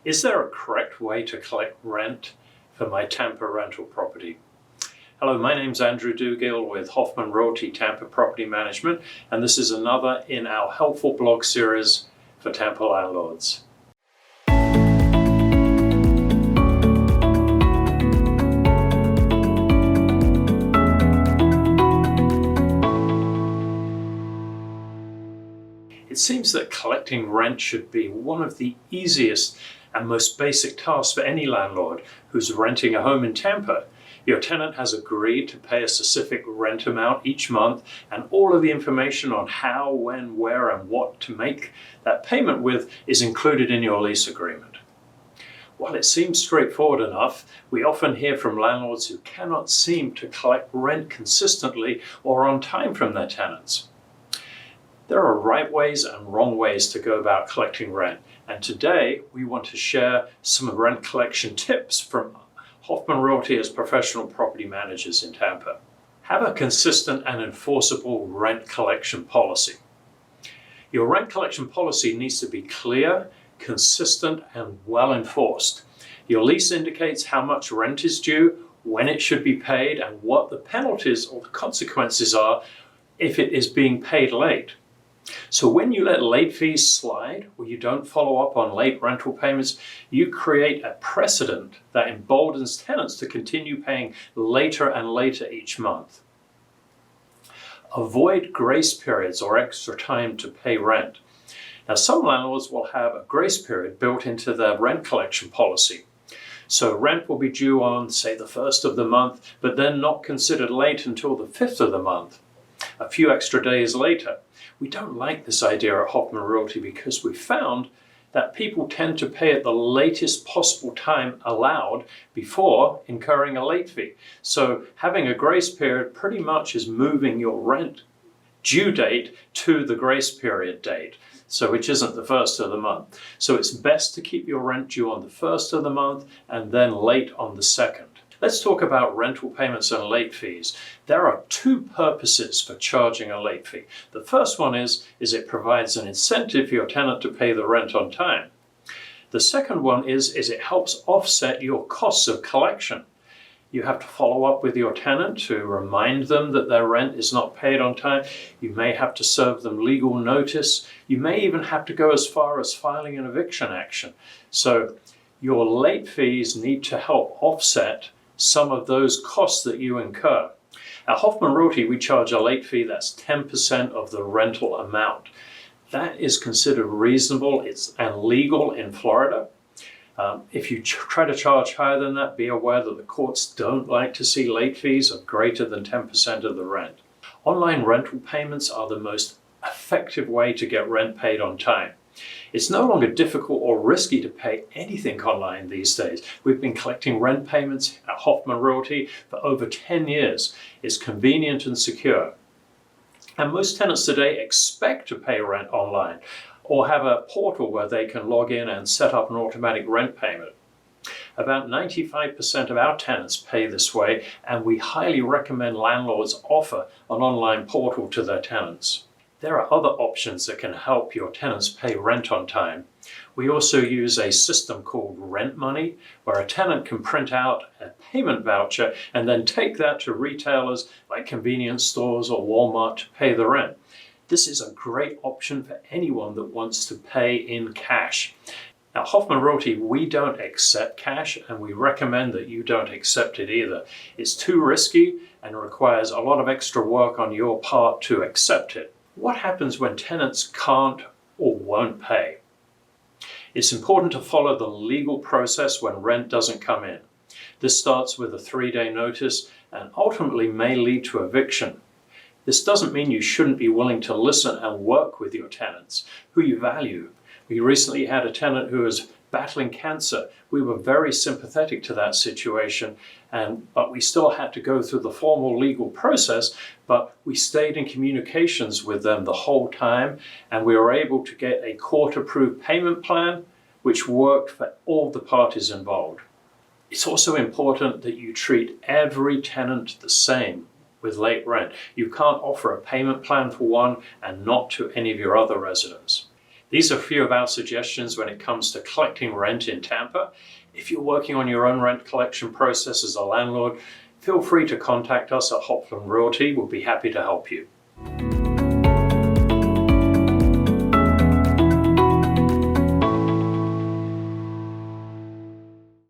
Is there a correct way to collect rent for my Tampa rental property? Hello, my name's Andrew Dugill with Hoffman Realty Tampa Property Management, and this is another in our helpful blog series for Tampa landlords. It seems that collecting rent should be one of the easiest and most basic tasks for any landlord who's renting a home in Tampa. Your tenant has agreed to pay a specific rent amount each month, and all of the information on how, when, where, and what to make that payment with is included in your lease agreement. While it seems straightforward enough, we often hear from landlords who cannot seem to collect rent consistently or on time from their tenants. There are right ways and wrong ways to go about collecting rent, and today we want to share some rent collection tips from Hoffman Realty as professional property managers in Tampa. Have a consistent and enforceable rent collection policy. Your rent collection policy needs to be clear, consistent, and well enforced. Your lease indicates how much rent is due, when it should be paid, and what the penalties or the consequences are if it is being paid late. So when you let late fees slide, or you don't follow up on late rental payments, you create a precedent that emboldens tenants to continue paying later and later each month. Avoid grace periods or extra time to pay rent. Now, some landlords will have a grace period built into their rent collection policy. So rent will be due on, say, the 1st of the month, but then not considered late until the 5th of the month, a few extra days later. We don't like this idea at Hoffman Realty because we found that people tend to pay at the latest possible time allowed before incurring a late fee. So having a grace period pretty much is moving your rent due date to the grace period date, so which isn't the 1st of the month. So it's best to keep your rent due on the 1st of the month and then late on the 2nd. Let's talk about rental payments and late fees. There are two purposes for charging a late fee. The first one is it provides an incentive for your tenant to pay the rent on time. The second one is it helps offset your costs of collection. You have to follow up with your tenant to remind them that their rent is not paid on time. You may have to serve them legal notice. You may even have to go as far as filing an eviction action. So your late fees need to help offset some of those costs that you incur. At Hoffman Realty, we charge a late fee that's 10% of the rental amount. That is considered reasonable and legal in Florida. If you try to charge higher than that, be aware that the courts don't like to see late fees of greater than 10% of the rent. Online rental payments are the most effective way to get rent paid on time. It's no longer difficult or risky to pay anything online these days. We've been collecting rent payments at Hoffman Realty for over 10 years. It's convenient and secure. And most tenants today expect to pay rent online or have a portal where they can log in and set up an automatic rent payment. About 95% of our tenants pay this way, and we highly recommend landlords offer an online portal to their tenants. There are other options that can help your tenants pay rent on time. We also use a system called Rent Money, where a tenant can print out a payment voucher and then take that to retailers like convenience stores or Walmart to pay the rent. This is a great option for anyone that wants to pay in cash. At Hoffman Realty, we don't accept cash, and we recommend that you don't accept it either. It's too risky and requires a lot of extra work on your part to accept it. What happens when tenants can't or won't pay? It's important to follow the legal process when rent doesn't come in. This starts with a 3-day notice and ultimately may lead to eviction. This doesn't mean you shouldn't be willing to listen and work with your tenants who you value. We recently had a tenant who was battling cancer. We were very sympathetic to that situation, but we still had to go through the formal legal process, but we stayed in communications with them the whole time, and we were able to get a court-approved payment plan which worked for all the parties involved. It's also important that you treat every tenant the same with late rent. You can't offer a payment plan for one and not to any of your other residents. These are a few of our suggestions when it comes to collecting rent in Tampa. If you're working on your own rent collection process as a landlord, feel free to contact us at Hoffman Realty. We'll be happy to help you.